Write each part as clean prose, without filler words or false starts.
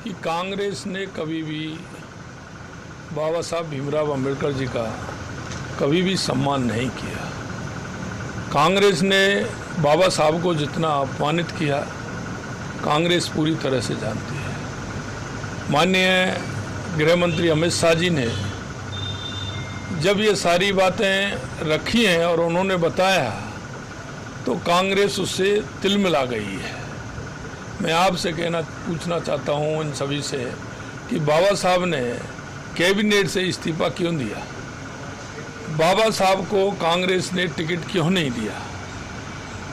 कि कांग्रेस ने कभी भी बाबा साहब भीमराव अंबेडकर जी का कभी भी सम्मान नहीं किया। कांग्रेस ने बाबा साहब को जितना अपमानित किया, कांग्रेस पूरी तरह से जानती है। माननीय गृह मंत्री अमित शाह जी ने जब ये सारी बातें रखी हैं और उन्होंने बताया तो कांग्रेस उससे तिलमिला गई है। मैं आपसे पूछना चाहता हूं इन सभी से कि बाबा साहब ने कैबिनेट से इस्तीफा क्यों दिया? बाबा साहब को कांग्रेस ने टिकट क्यों नहीं दिया?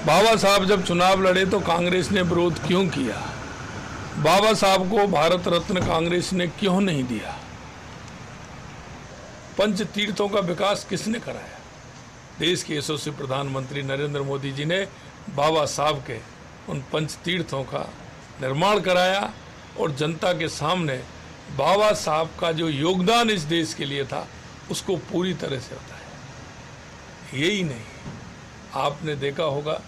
बाबा साहब जब चुनाव लड़े तो कांग्रेस ने विरोध क्यों किया? बाबा साहब को भारत रत्न कांग्रेस ने क्यों नहीं दिया? पंच तीर्थों का विकास किसने कराया? देश के यशस्वी प्रधानमंत्री नरेंद्र मोदी जी ने बाबा साहब के उन पंच तीर्थों का निर्माण कराया और जनता के सामने बाबा साहब का जो योगदान इस देश के लिए था उसको पूरी तरह से बताया। यही नहीं, आपने देखा होगा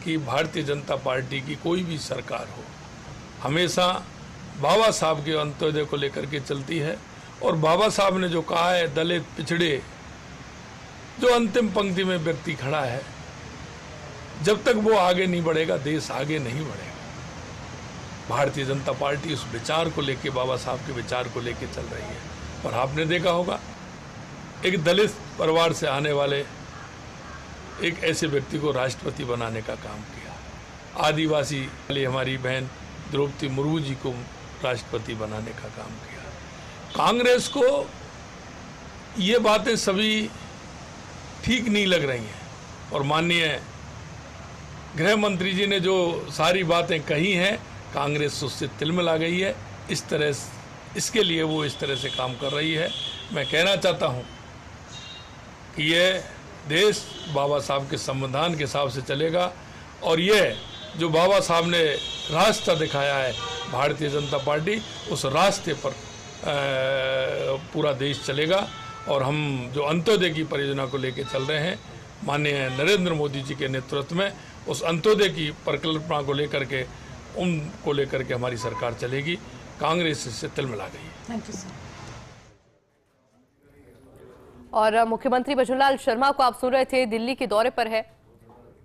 कि भारतीय जनता पार्टी की कोई भी सरकार हो हमेशा बाबा साहब के अंत्योदय को लेकर के चलती है। और बाबा साहब ने जो कहा है, दलित पिछड़े जो अंतिम पंक्ति में व्यक्ति खड़ा है, जब तक वो आगे नहीं बढ़ेगा देश आगे नहीं बढ़ेगा। भारतीय जनता पार्टी उस विचार को लेके, बाबा साहब के विचार को लेके चल रही है। और आपने देखा होगा एक दलित परिवार से आने वाले एक ऐसे व्यक्ति को राष्ट्रपति बनाने का काम किया। आदिवासी वाली हमारी बहन द्रौपदी मुर्मू जी को राष्ट्रपति बनाने का काम किया। कांग्रेस को ये बातें सभी ठीक नहीं लग रही हैं और माननीय गृह मंत्री जी ने जो सारी बातें कही हैं, कांग्रेस उससे तिलमिला गई है। इसके लिए वो इस तरह से काम कर रही है। मैं कहना चाहता हूं कि ये देश बाबा साहब के संविधान के हिसाब से चलेगा और ये जो बाबा साहब ने रास्ता दिखाया है भारतीय जनता पार्टी, उस रास्ते पर पूरा देश चलेगा। और हम जो अंत्योदय की परियोजना को लेकर चल रहे हैं, माननीय नरेंद्र मोदी जी के नेतृत्व में उस अंत्योदय की परिकल्पना को लेकर के उनको लेकर के हमारी सरकार चलेगी। कांग्रेस इससे तिलमिला गई। Thank you sir. और मुख्यमंत्री भजनलाल शर्मा को आप सुन रहे थे, दिल्ली के दौरे पर है।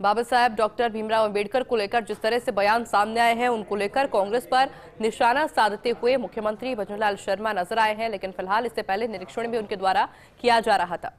बाबा साहब डॉक्टर भीमराव अंबेडकर को लेकर जिस तरह से बयान सामने आए हैं, उनको लेकर कांग्रेस पर निशाना साधते हुए मुख्यमंत्री भजनलाल शर्मा नजर आए हैं। लेकिन फिलहाल इससे पहले निरीक्षण भी उनके द्वारा किया जा रहा था।